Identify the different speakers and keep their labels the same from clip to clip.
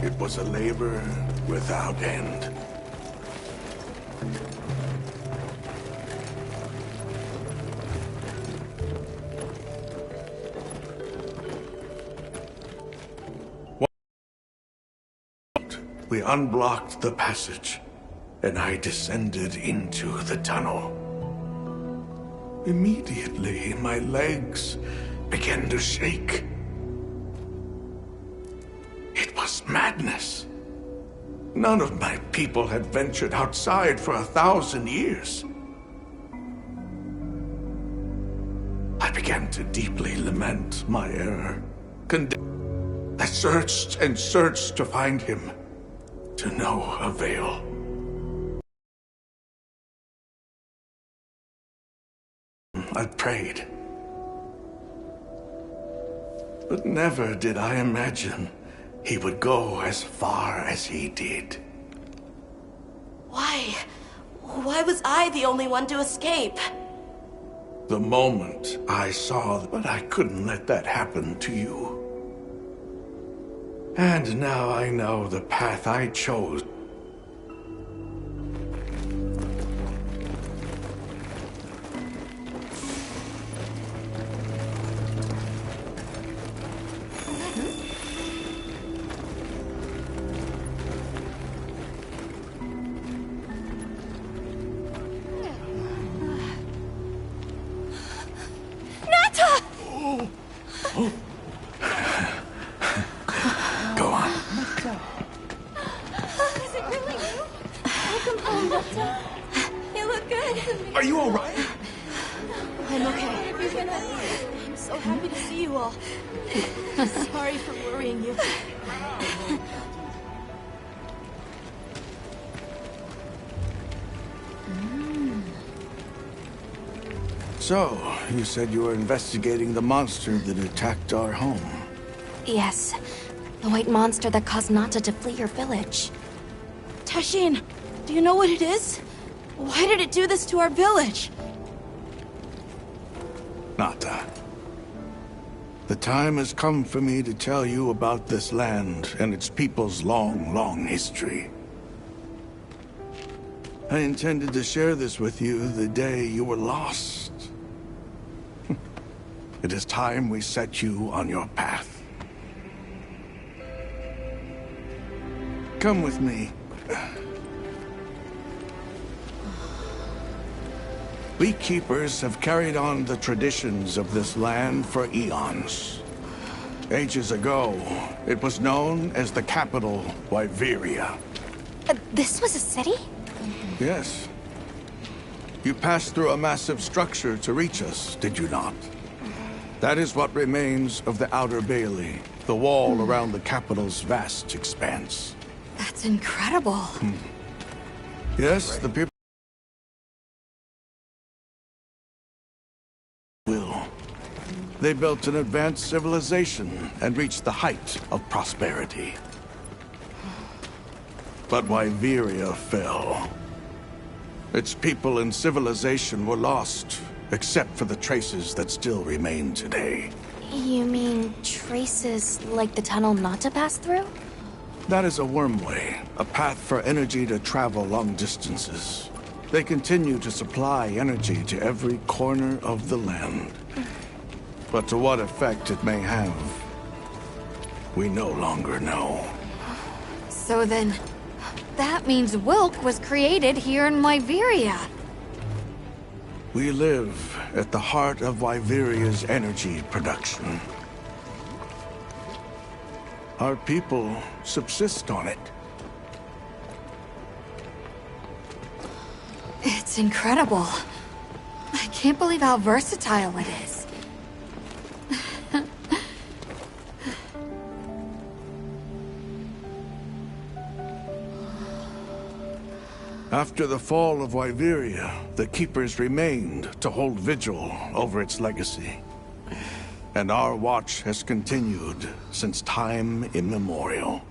Speaker 1: It was a labor without end. We unblocked the passage, and I descended into the tunnel. Immediately, my legs began to shake. It was madness. None of my people had ventured outside for 1,000 years. I began to deeply lament my error. I searched and searched to find him, to no avail. I prayed. But never did I imagine he would go as far as he did.
Speaker 2: Why? Why was I the only one to escape?
Speaker 1: The moment I saw, but I couldn't let that happen to you. And now I know the path I chose.
Speaker 3: Are you all right?
Speaker 2: I'm okay. I'm so happy to see you all. Sorry for worrying you.
Speaker 1: So, you said you were investigating the monster that attacked our home.
Speaker 4: Yes. The white monster that caused Nata to flee your village.
Speaker 2: Tashin, do you know what it is? Why did it do this to our village?
Speaker 1: Nata. The time has come for me to tell you about this land and its people's long, long history. I intended to share this with you the day you were lost. It is time we set you on your path. Come with me. We keepers have carried on the traditions of this land for eons. Ages ago, it was known as the capital, Wyveria.
Speaker 4: This was a city?
Speaker 1: Yes. You passed through a massive structure to reach us, did you not? That is what remains of the Outer Bailey, the wall around the capital's vast expanse.
Speaker 4: That's incredible.
Speaker 1: Yes, the people will. They built an advanced civilization and reached the height of prosperity. But Wyveria fell. Its people and civilization were lost, except for the traces that still remain today.
Speaker 4: You mean traces like the tunnel Nata passed through?
Speaker 1: That is a wormway, a path for energy to travel long distances. They continue to supply energy to every corner of the land. But to what effect it may have, we no longer know.
Speaker 4: So then, that means Wilk was created here in Wyveria.
Speaker 1: We live at the heart of Wyveria's energy production. Our people subsist on it.
Speaker 4: It's incredible. I can't believe how versatile it is.
Speaker 1: After the fall of Wyveria, the Keepers remained to hold vigil over its legacy. And our watch has continued since time immemorial.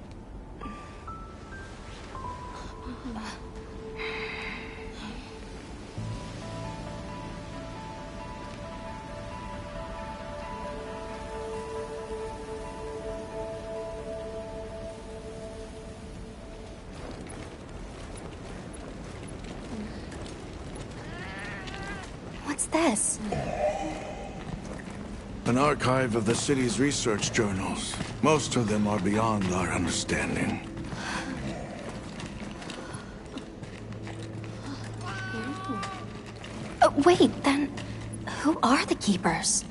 Speaker 4: What's this?
Speaker 1: An archive of the city's research journals. Most of them are beyond our understanding.
Speaker 4: Wait, then who are the Keepers?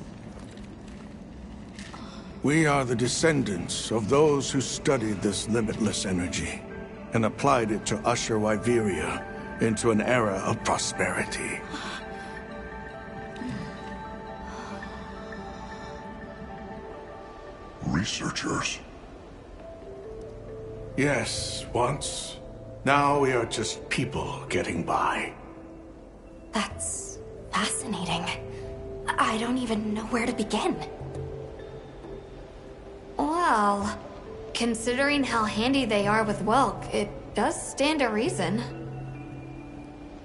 Speaker 1: We are the descendants of those who studied this limitless energy and applied it to usher Wyveria into an era of prosperity.
Speaker 3: Researchers?
Speaker 1: Yes, once. Now we are just people getting by.
Speaker 4: That's fascinating. I don't even know where to begin. Well, considering how handy they are with Welk, it does stand to reason.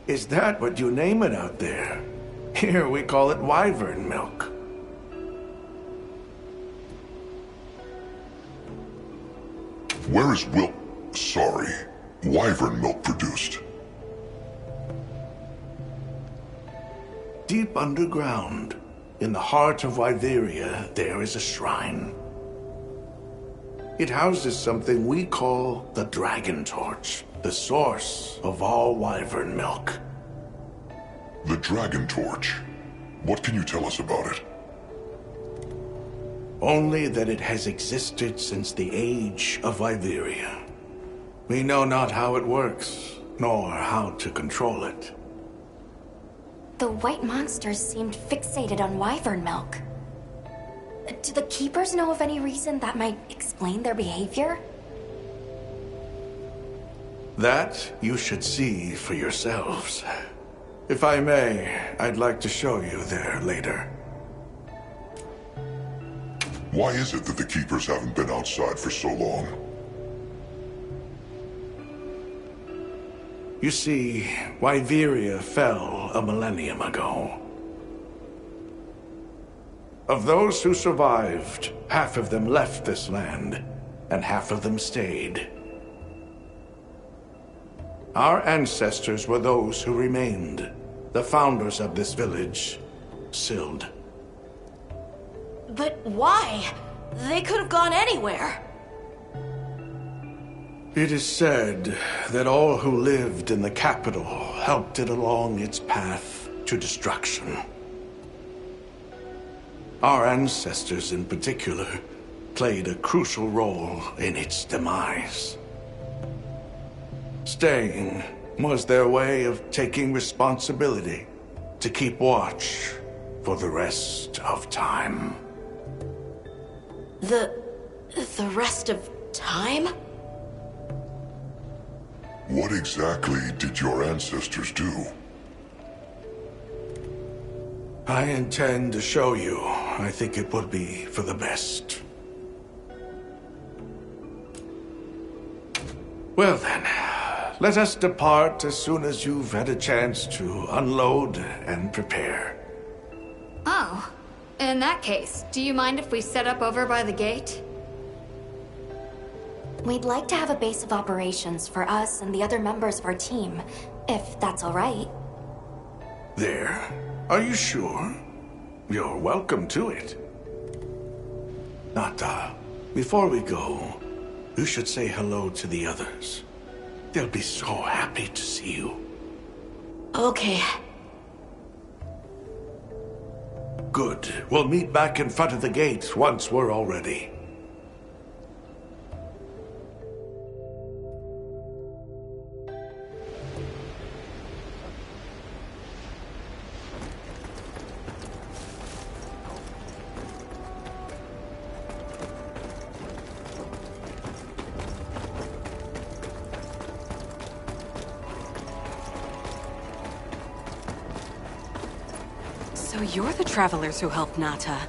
Speaker 1: Is that what you name it out there? Here we call it wyvern milk.
Speaker 3: Where is wyvern milk produced?
Speaker 1: Deep underground, in the heart of Wyveria, there is a shrine. It houses something we call the Dragon Torch, the source of all wyvern milk.
Speaker 3: The Dragon Torch? What can you tell us about it?
Speaker 1: Only that it has existed since the age of Wyveria. We know not how it works, nor how to control it.
Speaker 4: The white monsters seemed fixated on wyvern milk. Do the Keepers know of any reason that might explain their behavior?
Speaker 1: That you should see for yourselves. If I may, I'd like to show you there later.
Speaker 3: Why is it that the Keepers haven't been outside for so long?
Speaker 1: You see, Wyveria fell a millennium ago. Of those who survived, half of them left this land, and half of them stayed. Our ancestors were those who remained, the founders of this village, Sild.
Speaker 2: But why? They could have gone anywhere.
Speaker 1: It is said that all who lived in the capital helped it along its path to destruction. Our ancestors in particular played a crucial role in its demise. Staying was their way of taking responsibility to keep watch for the rest of time.
Speaker 2: The rest of time?
Speaker 3: What exactly did your ancestors do?
Speaker 1: I intend to show you. I think it would be for the best. Well then, let us depart as soon as you've had a chance to unload and prepare.
Speaker 4: Oh, in that case, do you mind if we set up over by the gate? We'd like to have a base of operations for us and the other members of our team, if that's all right.
Speaker 1: There? Are you sure? You're welcome to it. Nata, before we go, you should say hello to the others. They'll be so happy to see you.
Speaker 2: Okay.
Speaker 1: Good. We'll meet back in front of the gate once we're all ready.
Speaker 5: So you're the travelers who helped Nata.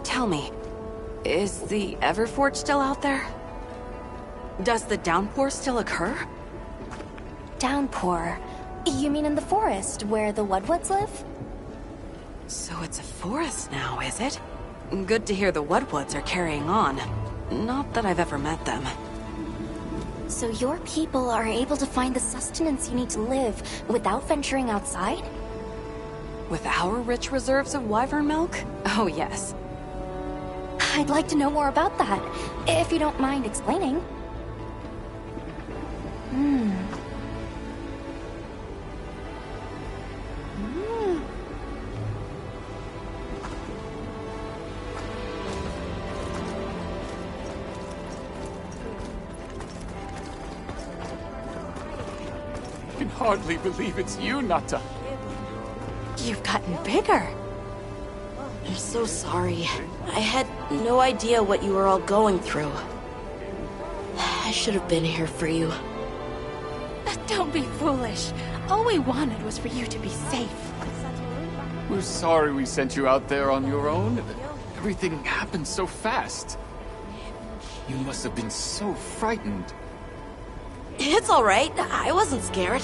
Speaker 5: Tell me, is the Everforge still out there? Does the downpour still occur?
Speaker 4: Downpour? You mean in the forest, where the Woodwoods live?
Speaker 5: So it's a forest now, is it? Good to hear the Woodwoods are carrying on. Not that I've ever met them.
Speaker 4: So your people are able to find the sustenance you need to live without venturing outside?
Speaker 5: With our rich reserves of wyvern milk? Oh, yes.
Speaker 4: I'd like to know more about that, if you don't mind explaining.
Speaker 6: I can hardly believe it's you, Nata.
Speaker 5: You've gotten bigger.
Speaker 2: I'm so sorry. I had no idea what you were all going through. I should have been here for you.
Speaker 7: Don't be foolish. All we wanted was for you to be safe.
Speaker 6: We're sorry we sent you out there on your own. Everything happened so fast. You must have been so frightened.
Speaker 2: It's all right. I wasn't scared.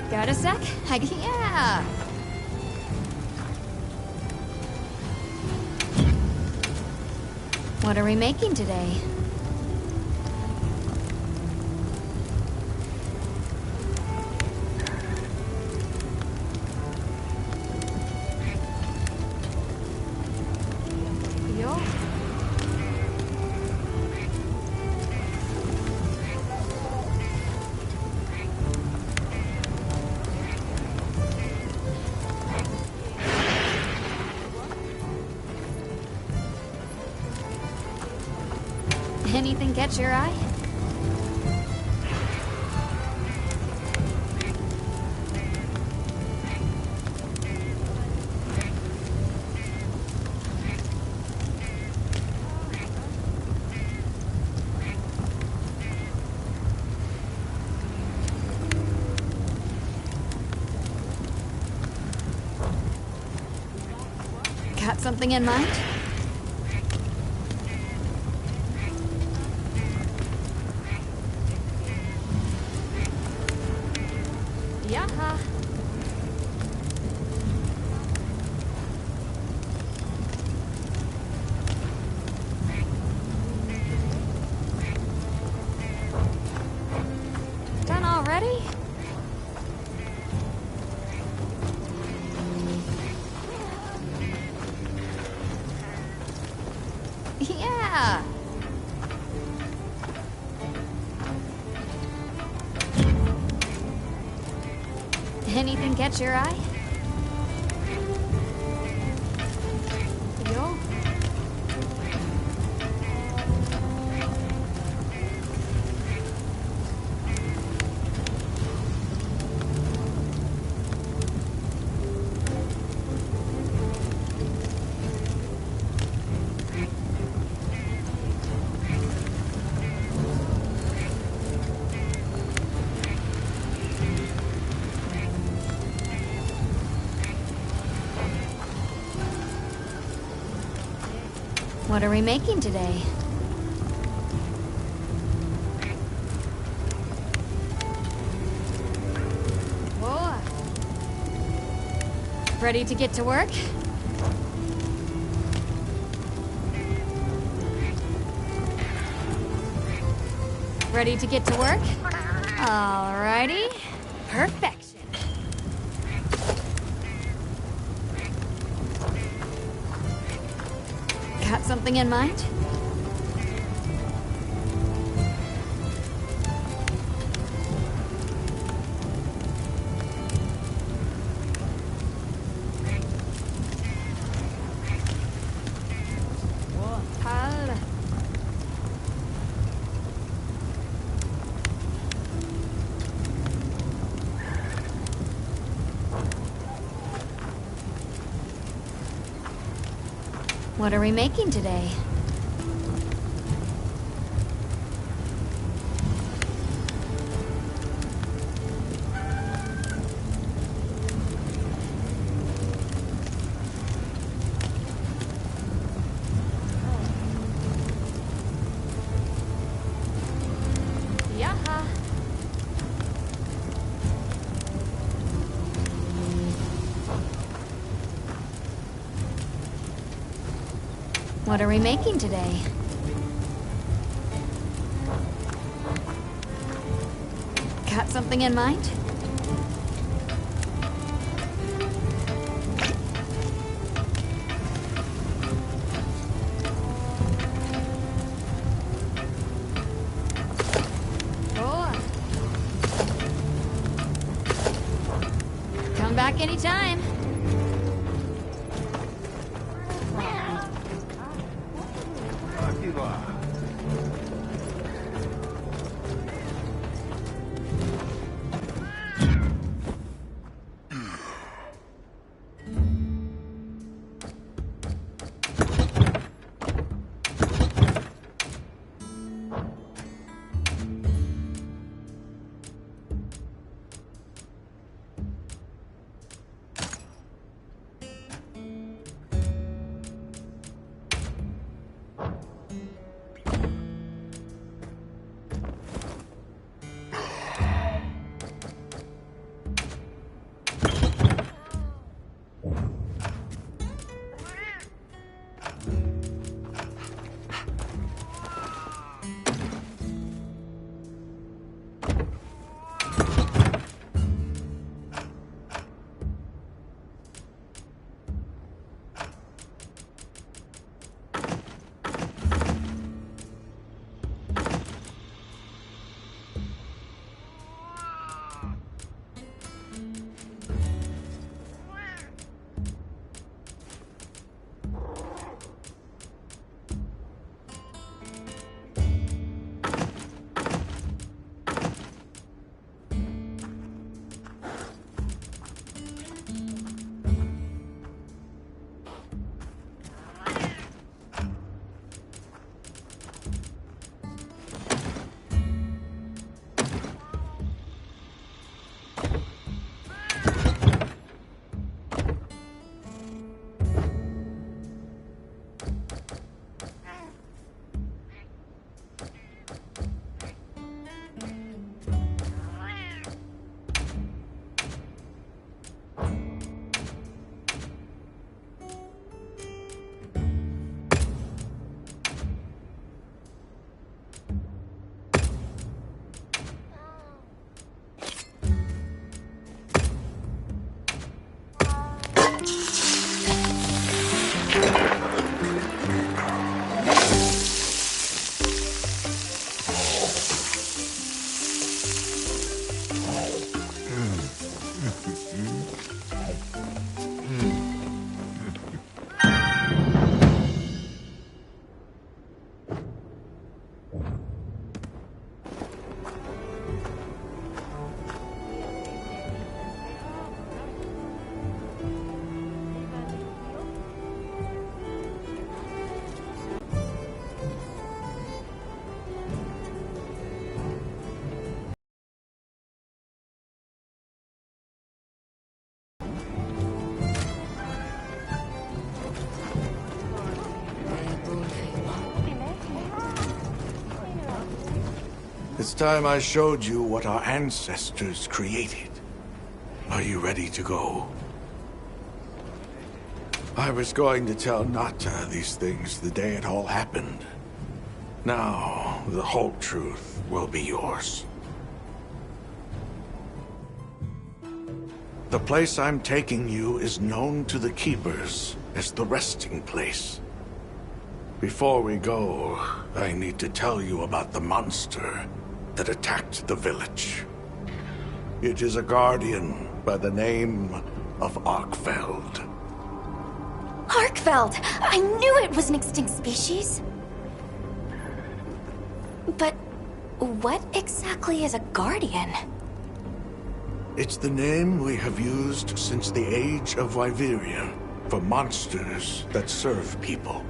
Speaker 7: Got a sec? Yeah. What are we making today? Yo. Anything catch your eye? Got something in mind? Yeah. Done already? Yeah. Anything catch your eye? Yo. What are we making today? Whoa. Ready to get to work? Ready to get to work? Alrighty. Perfection. Got something in mind? What are we making today? What are we making today? Got something in mind? Come back anytime.
Speaker 1: It's time I showed you what our ancestors created. Are you ready to go? I was going to tell Nata these things the day it all happened. Now, the whole truth will be yours. The place I'm taking you is known to the Keepers as the resting place. Before we go, I need to tell you about the monster that attacked the village. It is a guardian by the name of Arkfeld.
Speaker 4: Arkfeld! I knew it was an extinct species. But what exactly is a guardian?
Speaker 1: It's the name we have used since the age of Wyveria for monsters that serve people.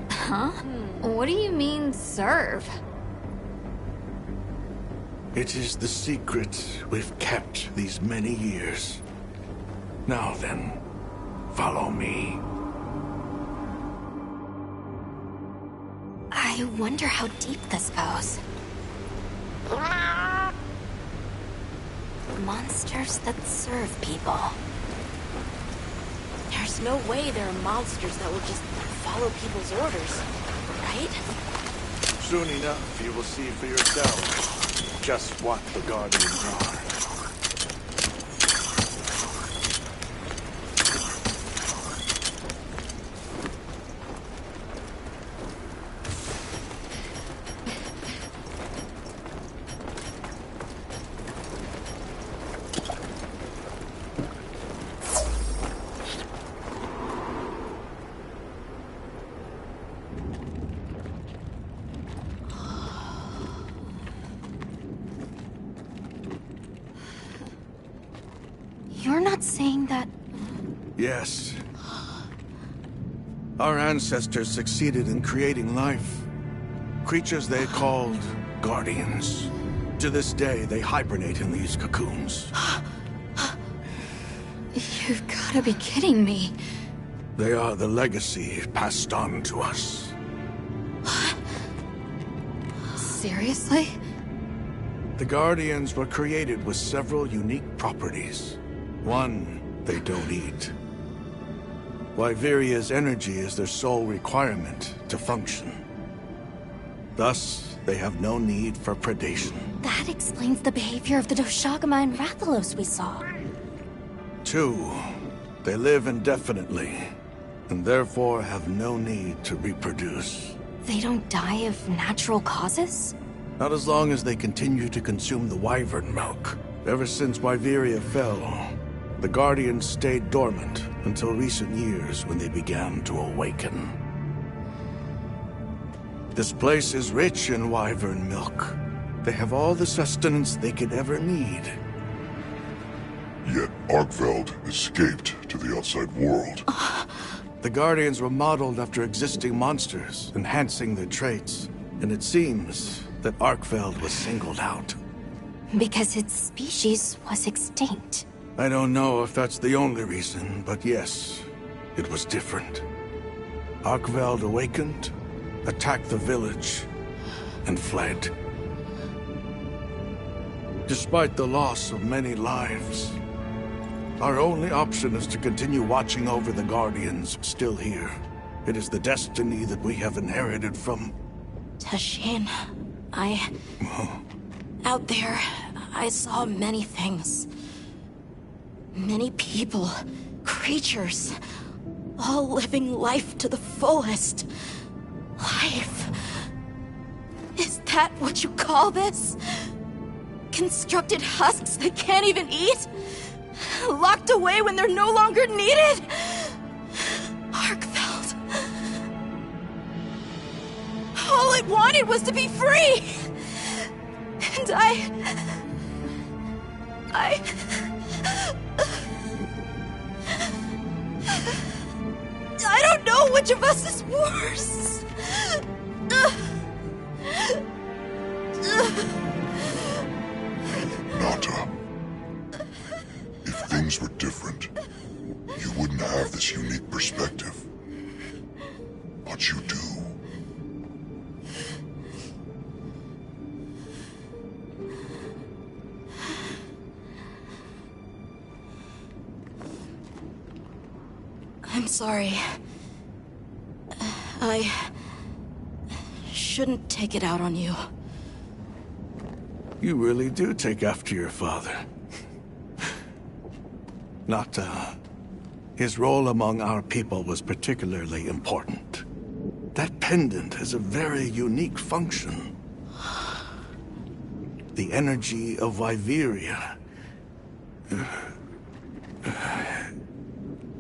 Speaker 7: Huh? What do you mean, serve?
Speaker 1: It is the secret we've kept these many years. Now then, follow me.
Speaker 4: I wonder how deep this goes. Monsters that serve people. There's
Speaker 2: There's no way there are monsters that will just follow people's orders, right?
Speaker 1: Soon enough, you will see for yourself just what the Guardians are.
Speaker 4: You're not saying that...
Speaker 1: Yes. Our ancestors succeeded in creating life. Creatures they called Guardians. To this day, they hibernate in these cocoons.
Speaker 4: You've gotta be kidding me.
Speaker 1: They are the legacy passed on to us.
Speaker 4: Seriously?
Speaker 1: The Guardians were created with several unique properties. One, they don't eat. Wyveria's energy is their sole requirement to function. Thus, they have no need for predation.
Speaker 4: That explains the behavior of the Doshagama and Rathalos we saw.
Speaker 1: Two, they live indefinitely, and therefore have no need to reproduce.
Speaker 4: They don't die of natural causes?
Speaker 1: Not as long as they continue to consume the wyvern milk. Ever since Wyveria fell, the Guardians stayed dormant until recent years when they began to awaken. This place is rich in wyvern milk. They have all the sustenance they could ever need.
Speaker 3: Yet Arkveld escaped to the outside world.
Speaker 1: The Guardians were modeled after existing monsters, enhancing their traits. And it seems that Arkveld was singled out.
Speaker 4: Because its species was extinct.
Speaker 1: I don't know if that's the only reason, but yes, it was different. Arkveld awakened, attacked the village, and fled. Despite the loss of many lives, our only option is to continue watching over the Guardians still here. It is the destiny that we have inherited from...
Speaker 2: Tashin, out there, I saw many things. Many people, creatures, all living life to the fullest. Life. Is that what you call this? Constructed husks they can't even eat? Locked away when they're no longer needed? Arkveld. All it wanted was to be free! And I don't know which of us is worse.
Speaker 3: Nata, if things were different, you wouldn't have this unique perspective. But you do.
Speaker 2: I'm sorry. I shouldn't take it out on you.
Speaker 1: You really do take after your father. Nata, his role among our people was particularly important. That pendant has a very unique function. The energy of Wyveria.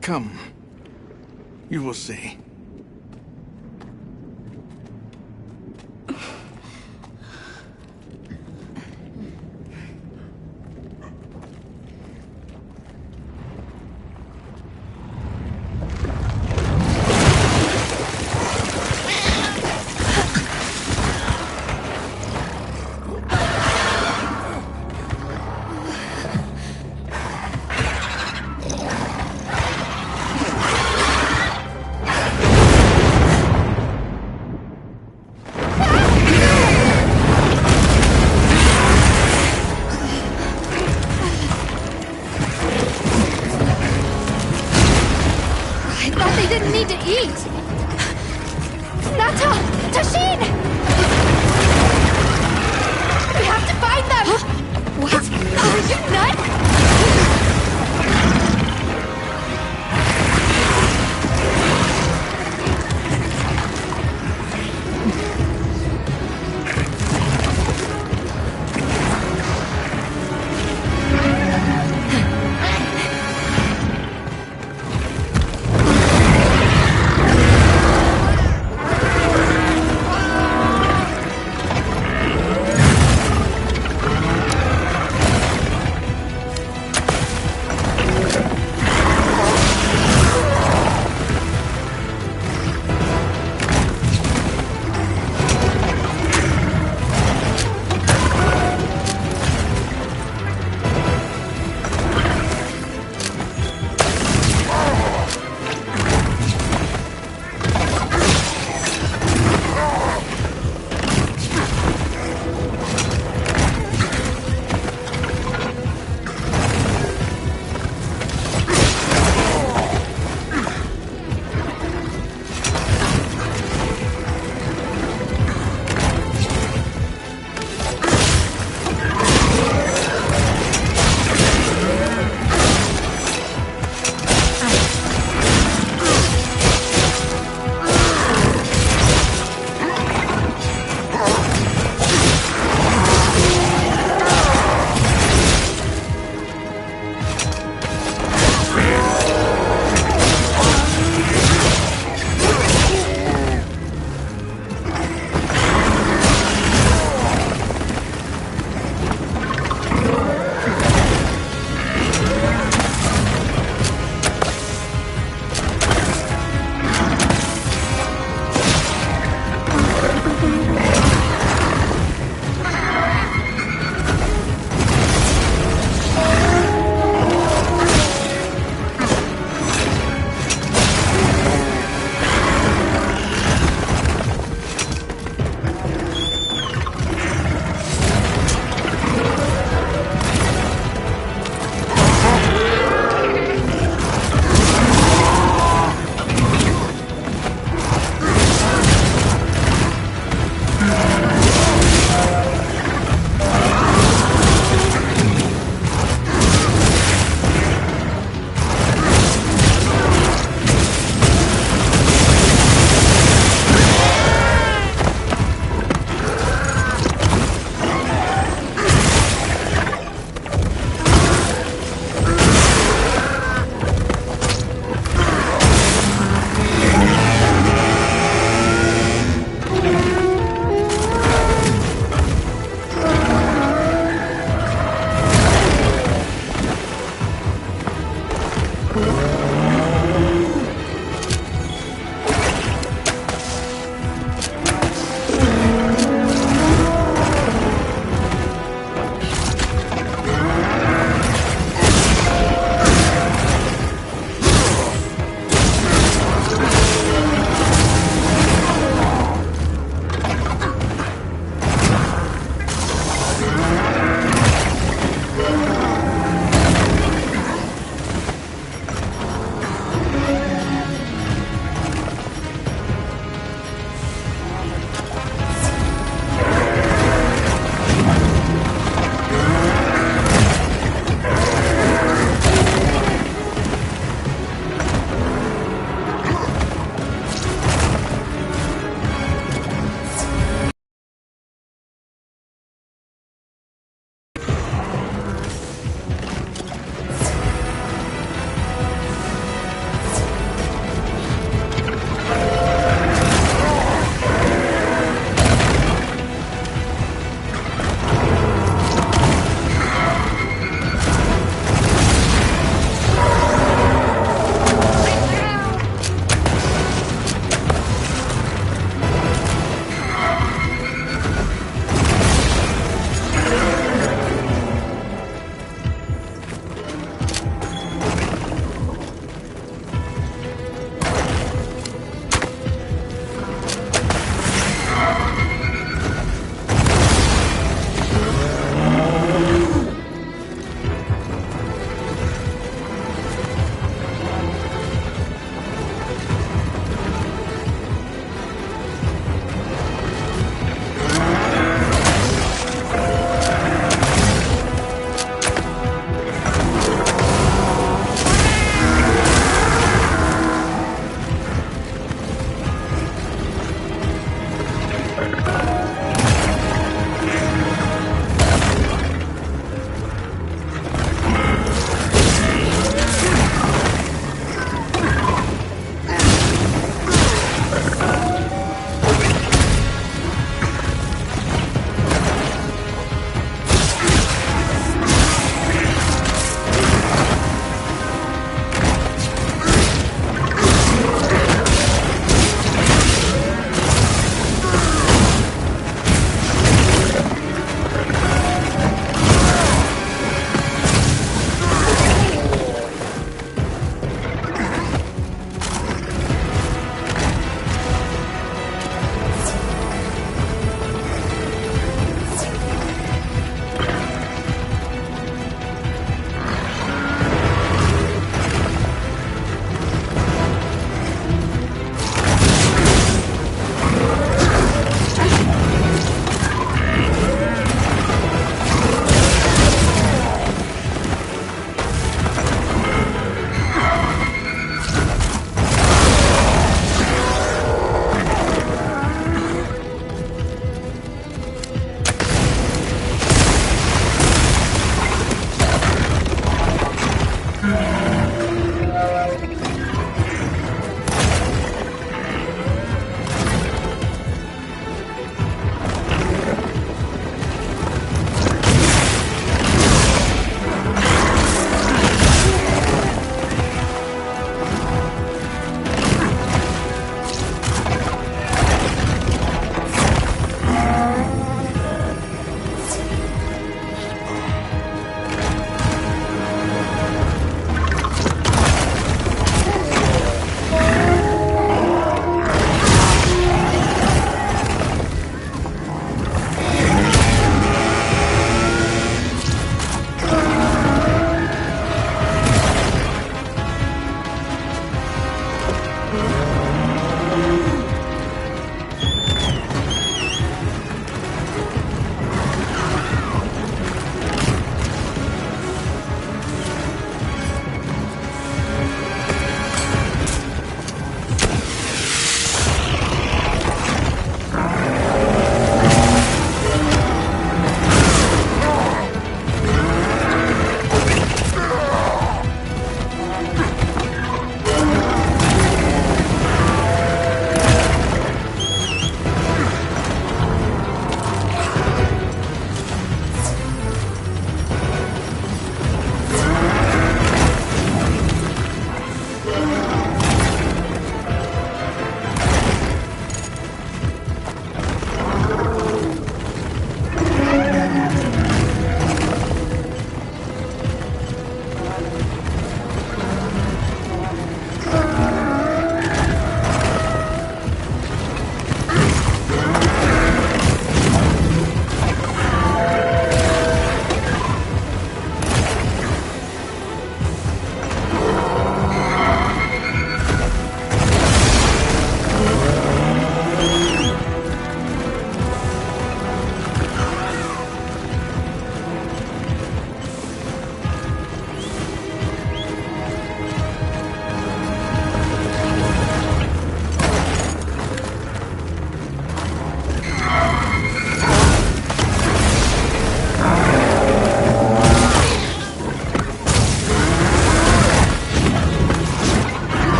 Speaker 1: Come. You will see.
Speaker 7: to eat!
Speaker 4: Nata! Tashin! We have to find them!
Speaker 7: What? Are you nuts?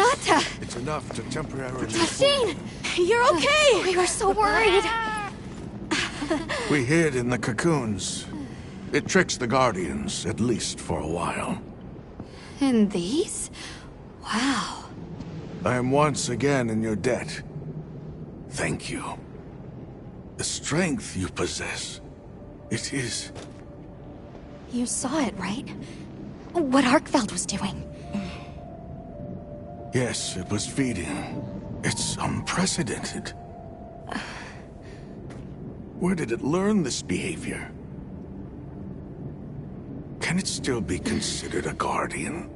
Speaker 7: Nata!
Speaker 1: It's enough to temporarily...
Speaker 2: Tashine! You're okay!
Speaker 4: We were so worried.
Speaker 1: We hid in the cocoons. It tricks the Guardians, at least for a while.
Speaker 7: And these? Wow.
Speaker 1: I am once again in your debt. Thank you. The strength you possess, it is...
Speaker 4: You saw it, right? What Arkfeld was doing.
Speaker 1: Yes, it was feeding. It's unprecedented. Where did it learn this behavior? Can it still be considered a Guardian?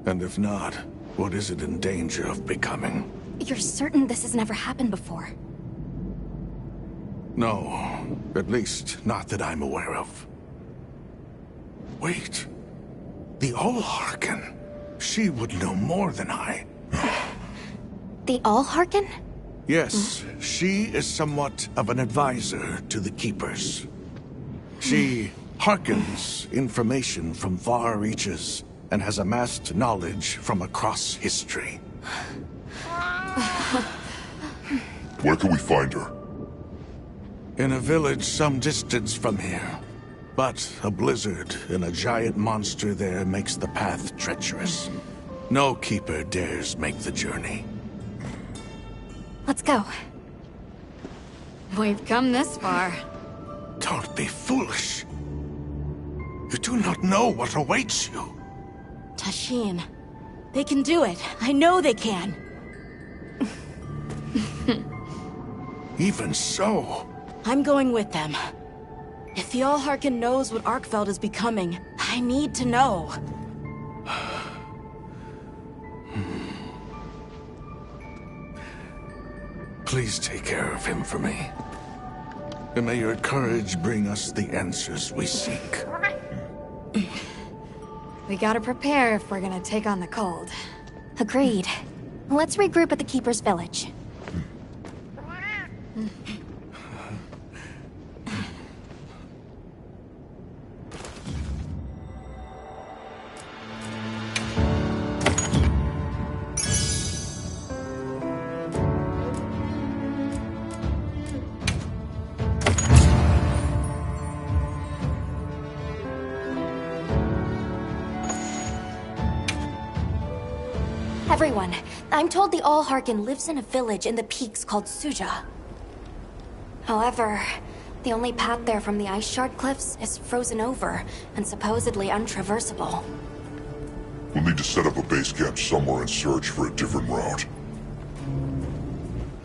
Speaker 1: And if not, what is it in danger of becoming?
Speaker 4: You're certain this has never happened before?
Speaker 1: No, at least not that I'm aware of. Wait, the Allharken. She would know more than I.
Speaker 4: The Allharken?
Speaker 1: Yes, she is somewhat of an advisor to the Keepers. She hearkens information from far reaches and has amassed knowledge from across history.
Speaker 3: Where can we find her?
Speaker 1: In a village some distance from here. But a blizzard and a giant monster there makes the path treacherous. No Keeper dares make the journey.
Speaker 4: Let's go.
Speaker 7: We've come this far.
Speaker 1: Don't be foolish. You do not know what awaits you.
Speaker 2: Tashine, they can do it. I know they can.
Speaker 1: Even so,
Speaker 2: I'm going with them. If the Allharken knows what Arkfeld is becoming, I need to know.
Speaker 1: please take care of him for me. And may your courage bring us the answers we seek.
Speaker 7: We gotta prepare if we're gonna take on the cold.
Speaker 4: Agreed. Let's regroup at the Keeper's Village. Everyone, I'm told the Allharken lives in a village in the peaks called Suja. However, the only path there from the Ice Shard Cliffs is frozen over and supposedly untraversable.
Speaker 3: We'll need to set up a base camp somewhere and search for a different route.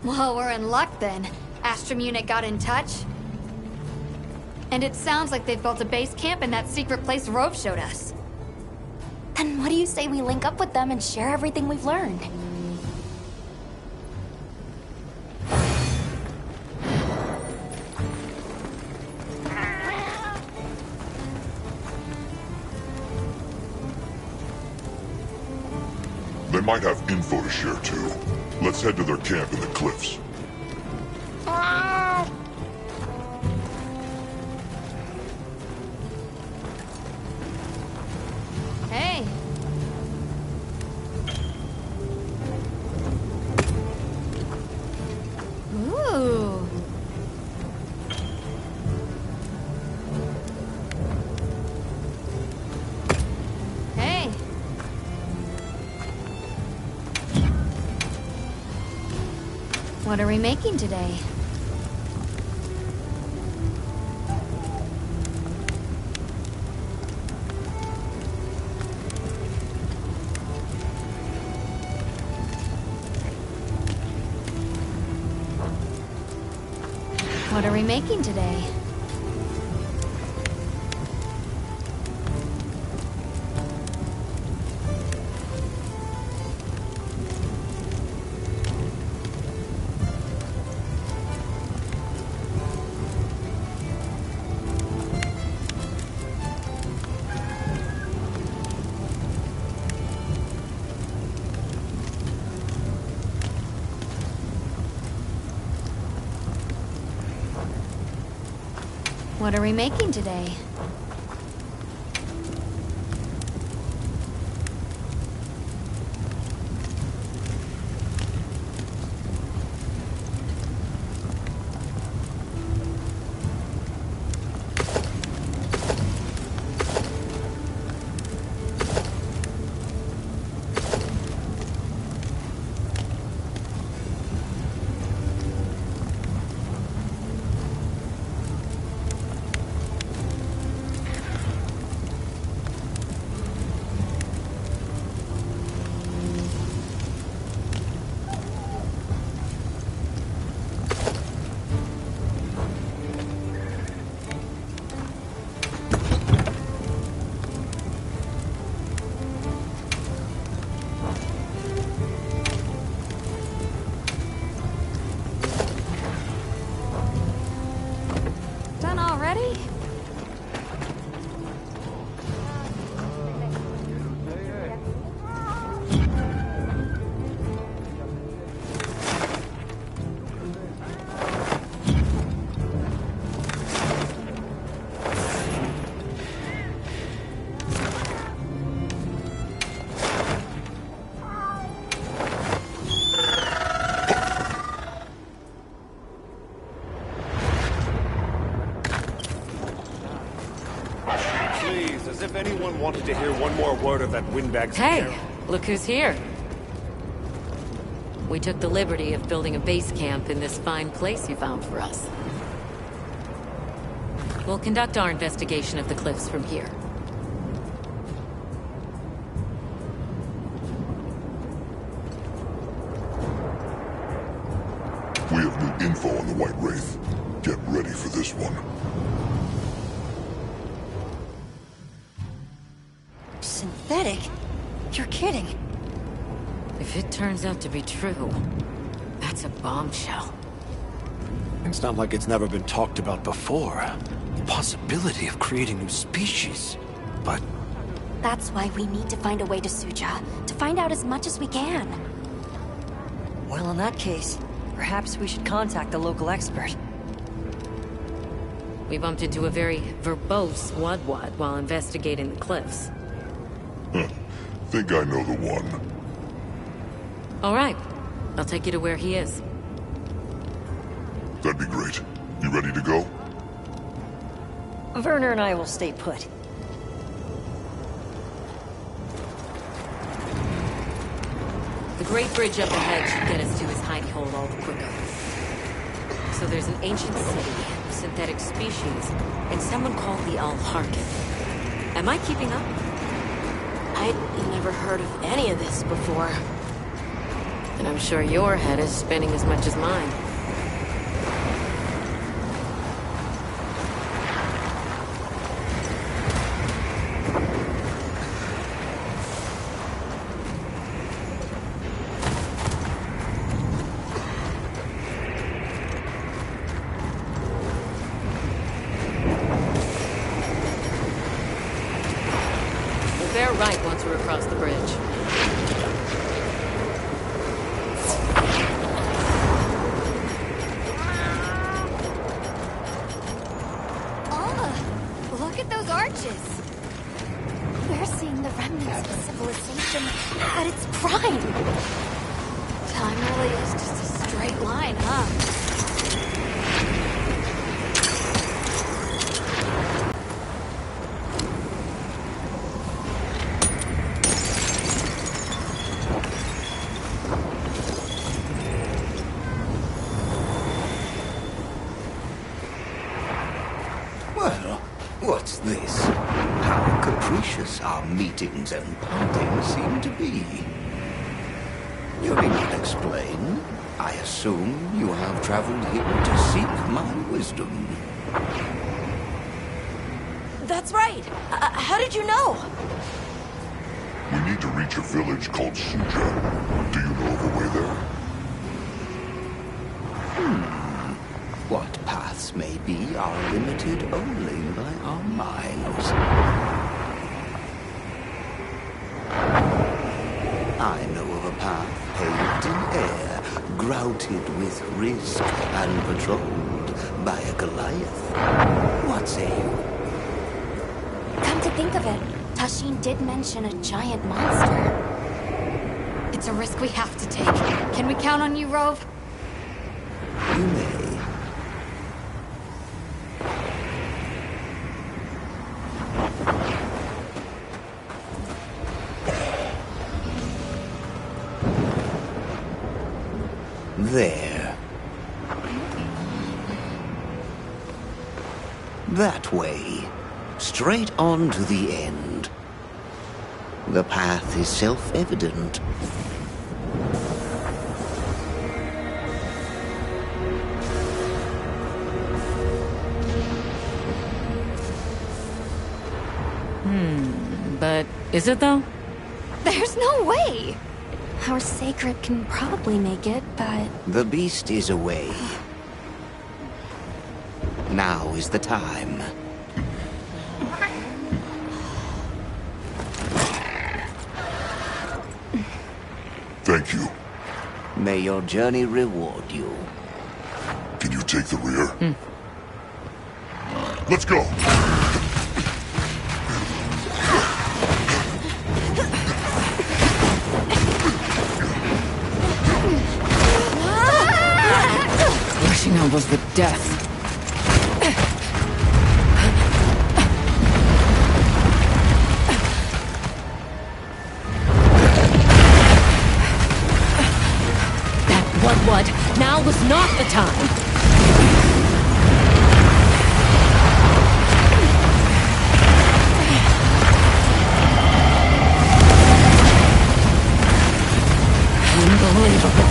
Speaker 7: Well, we're in luck then. Astrum unit got in touch. And it sounds like they've built a base camp in that secret place Rove showed us.
Speaker 4: Then what do you say we link up with them and share everything we've learned?
Speaker 3: They might have info to share too. Let's head to their camp in the cliffs.
Speaker 7: Hey. Ooh. Hey. What are we making today? What are we making today? What are we making today?
Speaker 4: ready?
Speaker 8: Please, as if anyone wanted to hear one more word of that windbag's
Speaker 9: Hey,
Speaker 8: account.
Speaker 9: look who's here. We took the liberty of building a base camp in this fine place you found for us. We'll conduct our investigation of the cliffs from here.
Speaker 3: We have new info on the White Wraith. Get ready for this one.
Speaker 7: Synthetic? You're kidding.
Speaker 9: If it turns out to be true, that's a bombshell.
Speaker 8: It's not like it's never been talked about before. The possibility of creating new species. But
Speaker 4: That's why we need to find a way to Suja, to find out as much as we can.
Speaker 10: Well, in that case, perhaps we should contact the local expert.
Speaker 9: We bumped into a very verbose Wadwad while investigating the cliffs.
Speaker 3: Think I know the one.
Speaker 9: All right, I'll take you to where he is.
Speaker 3: That'd be great. You ready to go?
Speaker 10: Werner and I will stay put.
Speaker 9: The Great Bridge up ahead should get us to his hidey hole all the quicker. So there's an ancient city, synthetic species, and someone called the Al-Harkin. Am I keeping up?
Speaker 2: I'd never heard of any of this before.
Speaker 9: And I'm sure your head is spinning as much as mine. We'll bear right once we're across the bridge.
Speaker 7: Look at those arches.
Speaker 4: We're seeing the remnants of civilization at its prime.
Speaker 7: Time really is just a straight line, huh?
Speaker 11: Well, what's this? How capricious our meetings and partings seem to be. You need not explain. I assume you have traveled here to seek my wisdom.
Speaker 2: That's right. How did you know?
Speaker 3: We need to reach a village called Suja. Do you know of a way there?
Speaker 11: What paths may be are limited only by our minds. I know of a path paved in air, grouted with risk and patrolled by a Goliath. What say you?
Speaker 4: Come to think of it, Tashin did mention a giant monster.
Speaker 7: It's a risk we have to take. Can we count on you, Rove?
Speaker 11: You may. There. That way. Straight on to the end. The path is self-evident.
Speaker 9: But is it though?
Speaker 7: There's no way!
Speaker 4: Our sacred can probably make it, but
Speaker 11: The beast is away. Now is the time.
Speaker 3: Thank you.
Speaker 11: May your journey reward you.
Speaker 3: Can you take the rear? Let's go!
Speaker 5: Rushing elbows the death.
Speaker 9: What? Now was not the time. Unbelievable.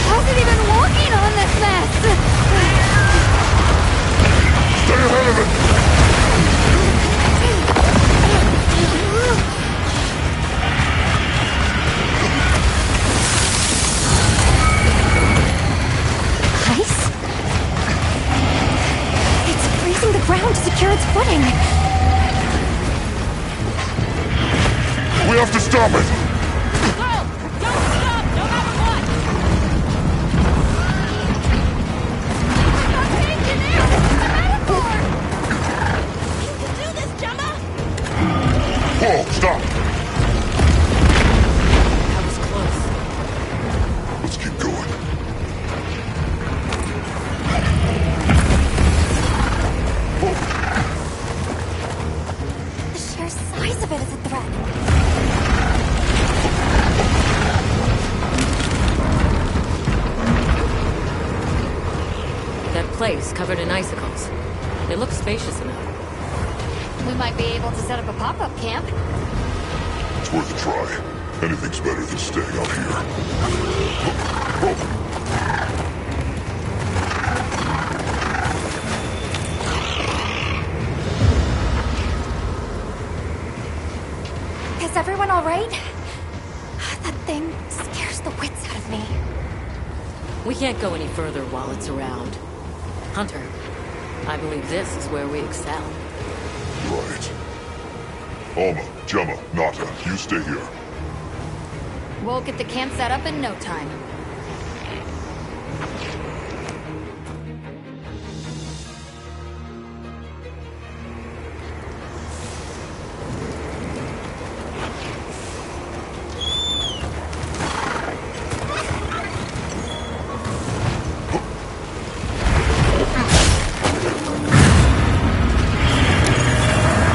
Speaker 7: How's it even walking on this mess?
Speaker 3: Stay ahead of it!
Speaker 4: Ice? It's freezing the ground to secure its footing.
Speaker 3: We have to stop it! Whoa, stop!
Speaker 9: That was close.
Speaker 3: Let's keep going.
Speaker 4: The sheer size of it is a threat.
Speaker 9: That place covered in icicles. It looks spacious enough.
Speaker 7: We might be able to set up a pop-up camp.
Speaker 3: It's worth a try. Anything's better than staying out here.
Speaker 4: Is everyone all right? That thing scares the wits out of me.
Speaker 9: We can't go any further while it's around. Hunter, I believe this is where we excel.
Speaker 3: Right. Alma, Gemma, Nata, you stay here.
Speaker 7: We'll get the camp set up in no time.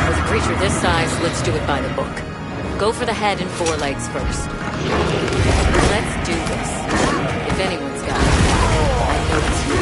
Speaker 9: With a creature this size, let's do it by the book. Go for the head and forelegs first. Let's do this. If anyone's got it, I know it's you.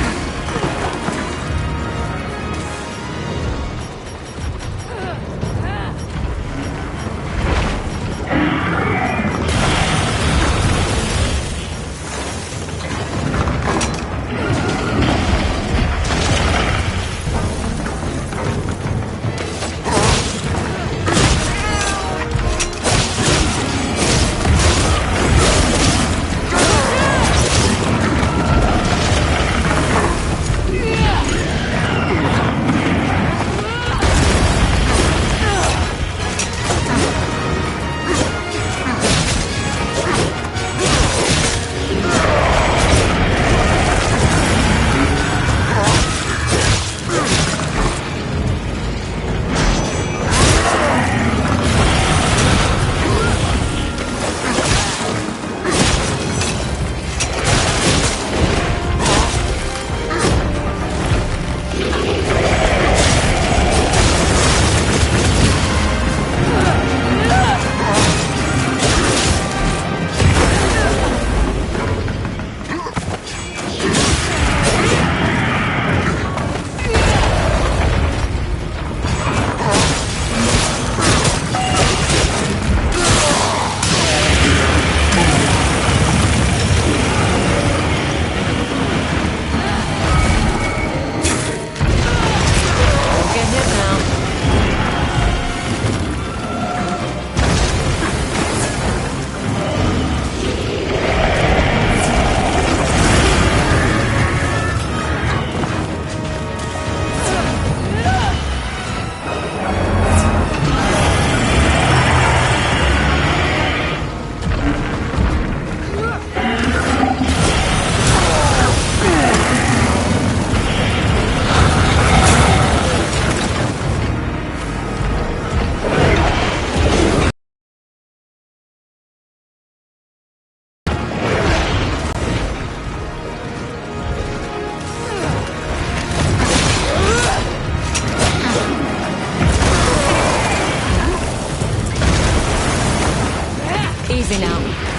Speaker 9: Easy now.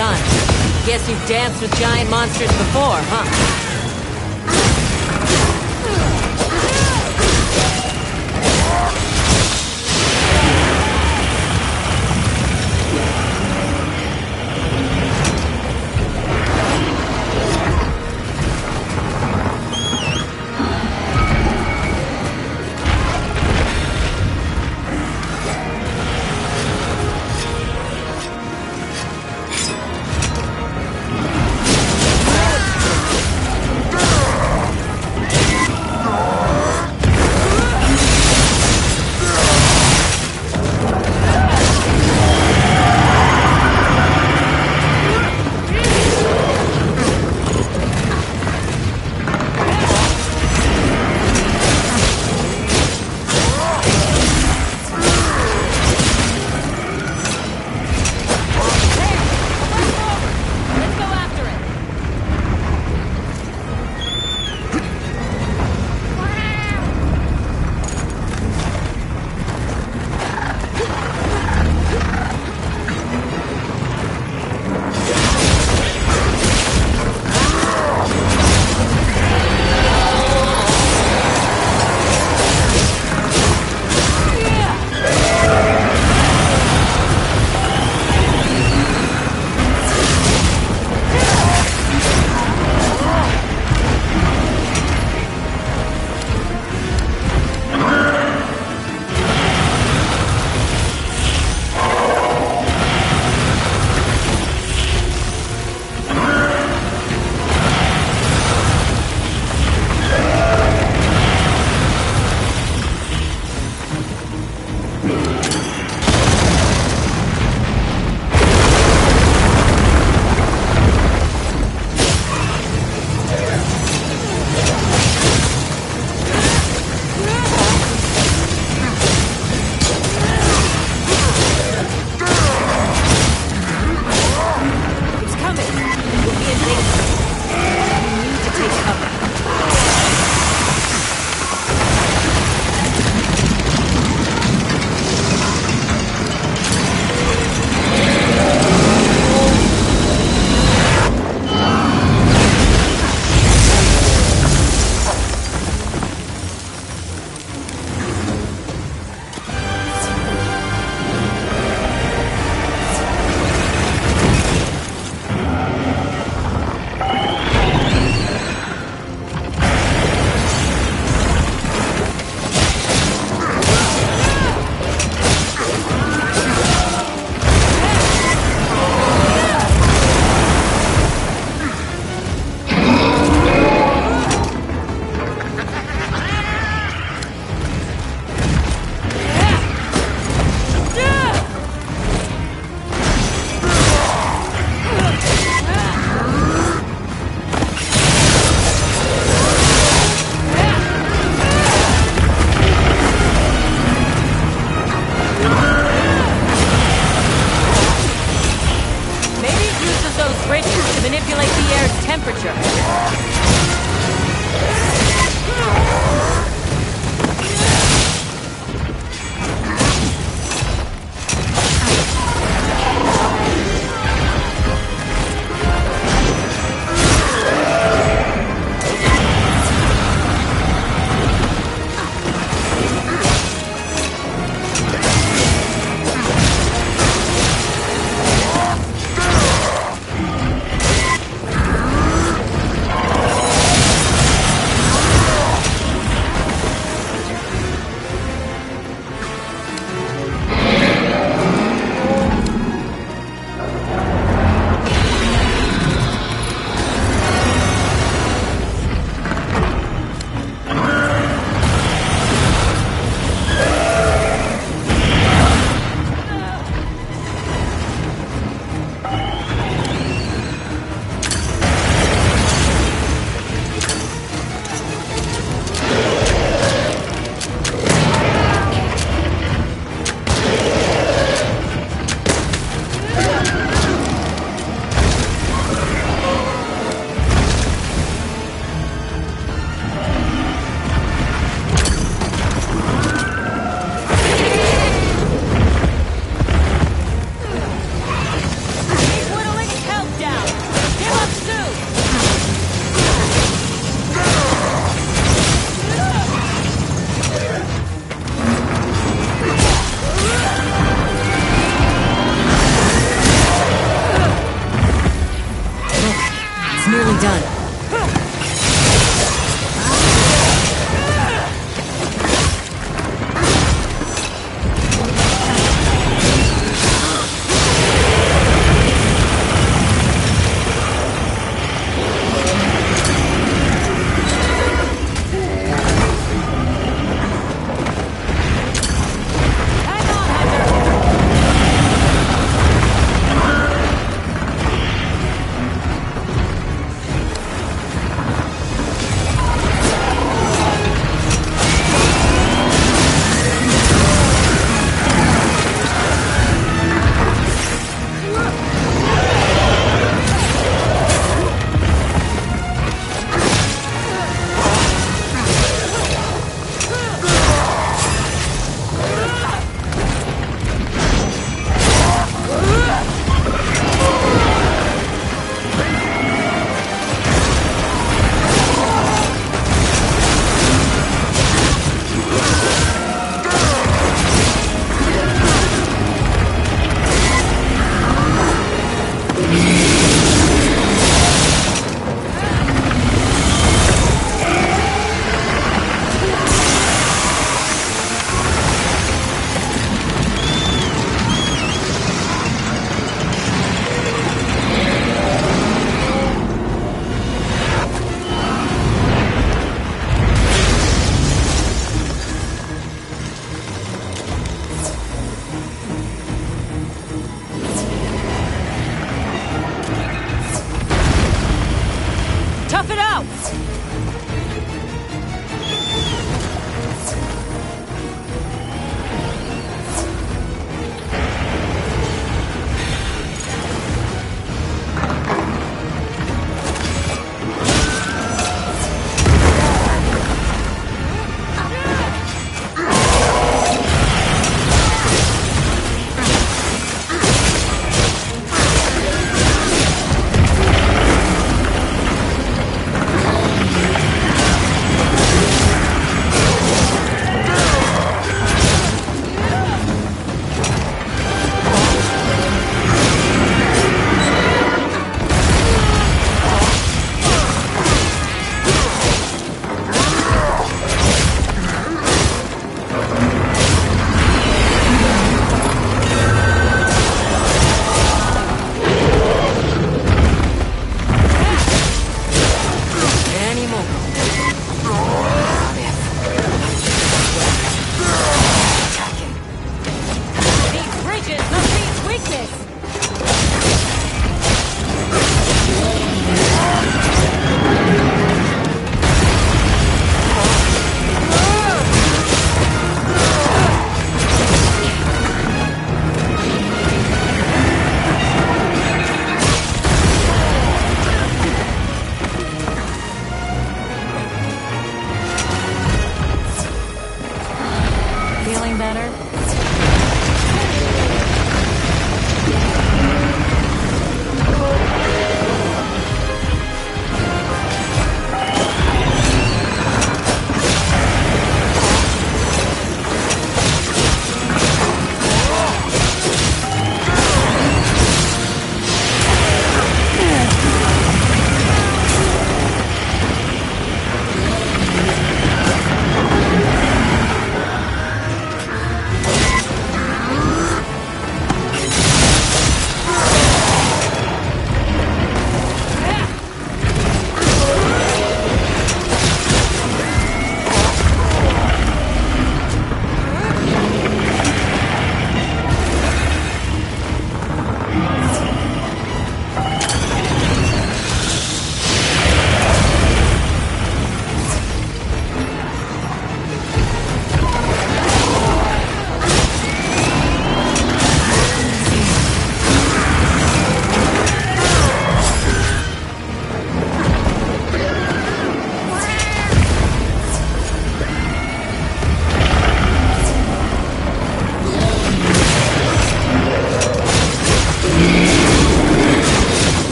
Speaker 9: done. Guess you've danced with giant monsters before, huh? done. Tough it out!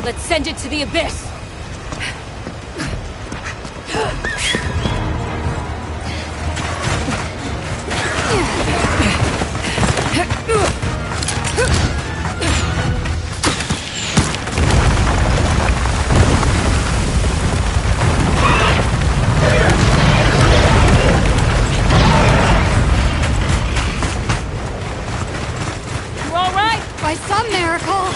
Speaker 9: Let's send it to the abyss!
Speaker 7: You all right? By some miracle.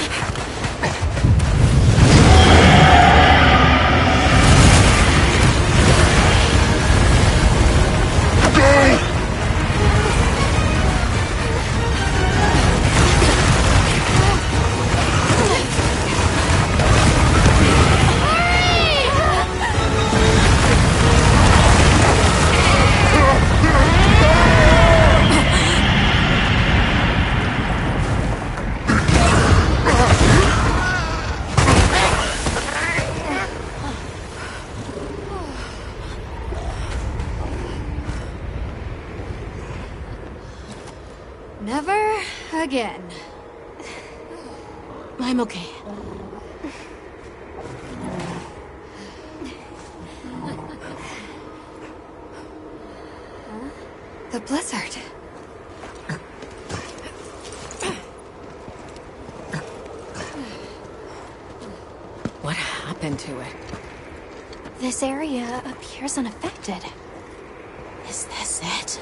Speaker 7: Never again.
Speaker 2: I'm okay.
Speaker 7: The blizzard.
Speaker 9: What happened to it?
Speaker 4: This area appears unaffected.
Speaker 2: Is this it?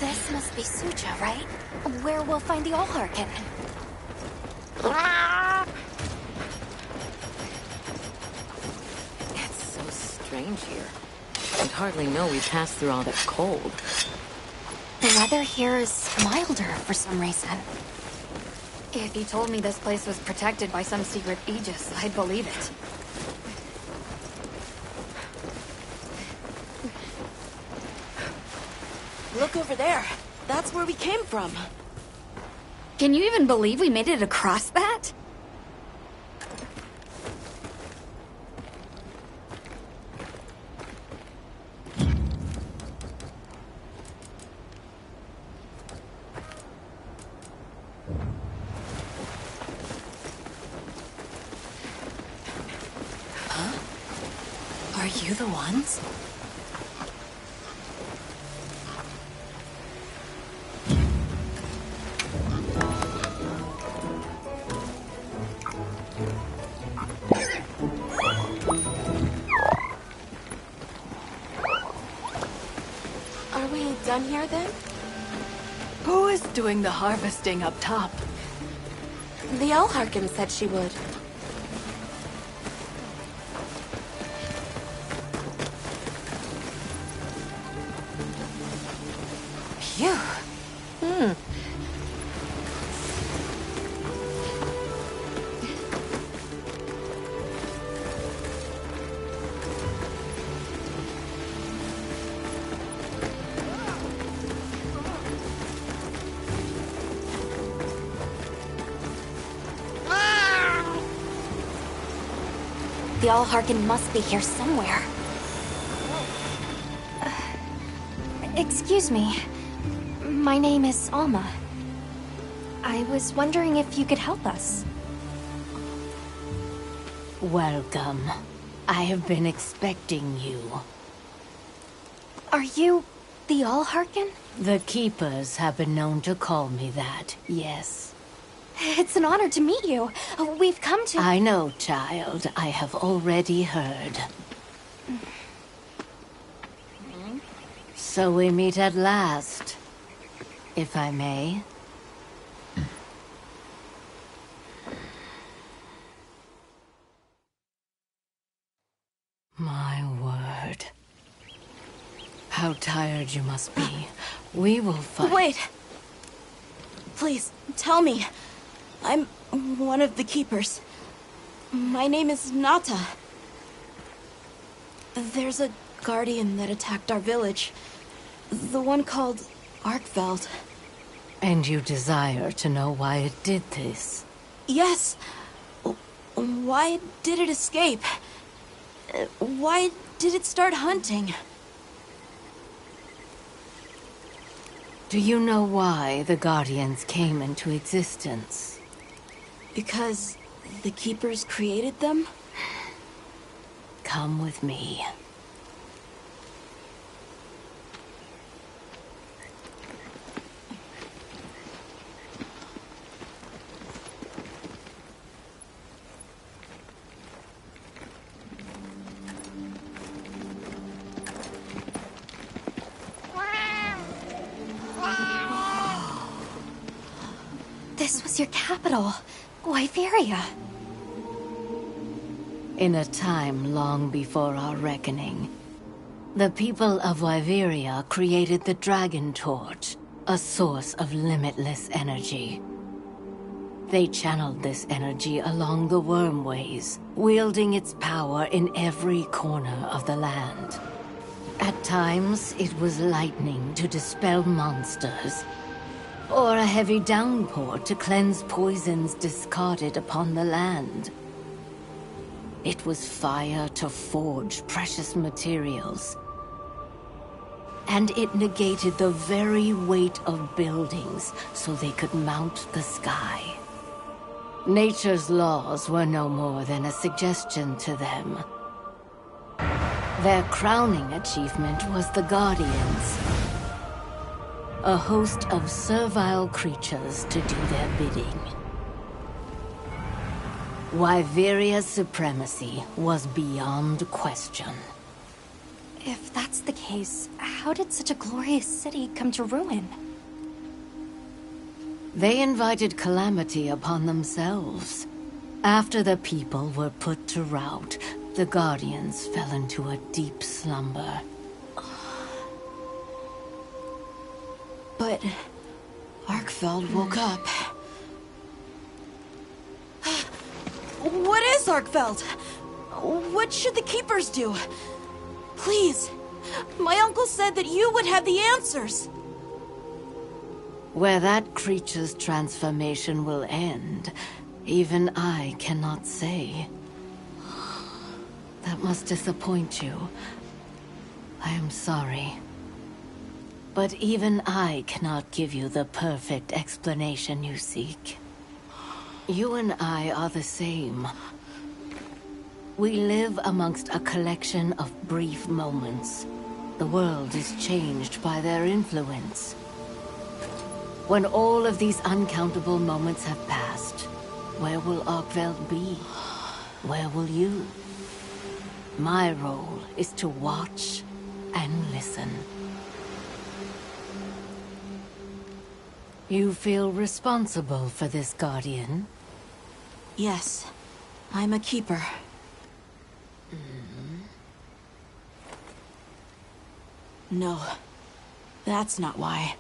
Speaker 4: This must be Suja, right? Where we'll find the Allharkin.
Speaker 9: It's so strange here. I'd hardly know we passed through all that cold.
Speaker 4: The weather here is milder for some reason.
Speaker 7: If you told me this place was protected by some secret aegis, I'd believe it.
Speaker 2: Look over there. That's where we came from.
Speaker 7: Can you even believe we made it across that?
Speaker 2: Are you the ones? Are we done here then?
Speaker 5: Who is doing the harvesting up top?
Speaker 2: The Allharkin said she would.
Speaker 5: Phew.
Speaker 4: The Allharkin must be here somewhere. Excuse me. My name is Alma. I was wondering if you could help us.
Speaker 12: Welcome. I have been expecting you.
Speaker 4: Are you the Allharkin?
Speaker 12: The Keepers have been known to call me that, yes.
Speaker 4: It's an honor to meet you. We've come to...
Speaker 12: I know, child. I have already heard. So we meet at last, if I may. My word. How tired you must be. We will fight.
Speaker 2: Wait! Please, tell me. I'm one of the keepers. My name is Nata. There's a guardian that attacked our village. The one called Arkveld.
Speaker 12: And you desire to know why it did this?
Speaker 2: Yes. Why did it escape? Why did it start hunting?
Speaker 12: Do you know why the Guardians came into existence?
Speaker 2: Because the Keepers created them?
Speaker 12: Come with me.
Speaker 4: This was your capital, Wyveria.
Speaker 12: In a time long before our reckoning, the people of Wyveria created the Dragon Torch, a source of limitless energy. They channeled this energy along the Wormways, wielding its power in every corner of the land. At times, it was lightning to dispel monsters, or a heavy downpour to cleanse poisons discarded upon the land. It was fire to forge precious materials. And it negated the very weight of buildings so they could mount the sky. Nature's laws were no more than a suggestion to them. Their crowning achievement was the Guardians. A host of servile creatures to do their bidding. Wyveria's supremacy was beyond question.
Speaker 4: If that's the case, how did such a glorious city come to ruin?
Speaker 12: They invited calamity upon themselves. After the people were put to rout, the Guardians fell into a deep slumber.
Speaker 2: But Arkveld woke up. What is Arkveld? What should the Keepers do? Please, my uncle said that you would have the answers.
Speaker 12: Where that creature's transformation will end, even I cannot say. That must disappoint you. I am sorry. But even I cannot give you the perfect explanation you seek. You and I are the same. We live amongst a collection of brief moments. The world is changed by their influence. When all of these uncountable moments have passed, where will Arkveld be? Where will you? My role is to watch and listen. You feel responsible for this Guardian?
Speaker 2: Yes, I'm a Keeper. No, that's not why.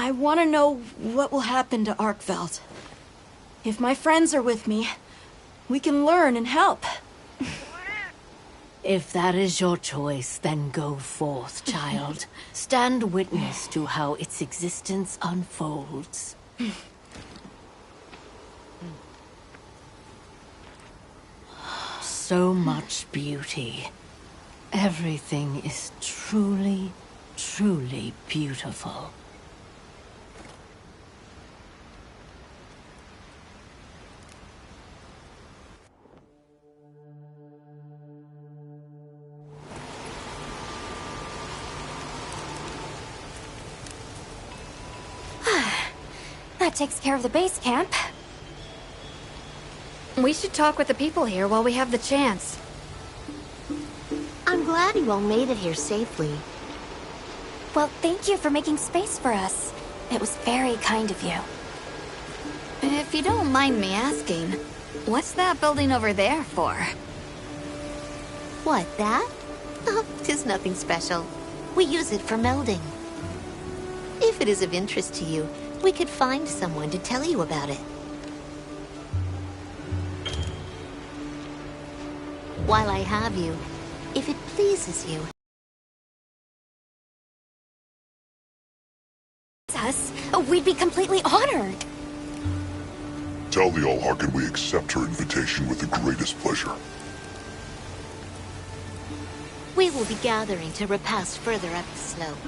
Speaker 2: I want to know what will happen to Arkveld. If my friends are with me, we can learn and help.
Speaker 12: If that is your choice, then go forth, child. Stand witness to how its existence unfolds. So much beauty. Everything is truly, truly beautiful.
Speaker 4: That takes care of the base camp.
Speaker 7: We should talk with the people here while we have the chance.
Speaker 13: I'm glad you all made it here safely.
Speaker 4: Well, thank you for making space for us. It was very kind of you.
Speaker 7: If you don't mind me asking, what's that building over there for?
Speaker 13: What, that? Oh, 'tis nothing special. We use it for melding. If If it is of interest to you, we could find someone to tell you about it. While I have you, if it pleases you...
Speaker 4: Us, we'd be completely honored.
Speaker 3: Tell the Allharkin we accept her invitation with the greatest pleasure.
Speaker 13: We will be gathering to repass further up the slope.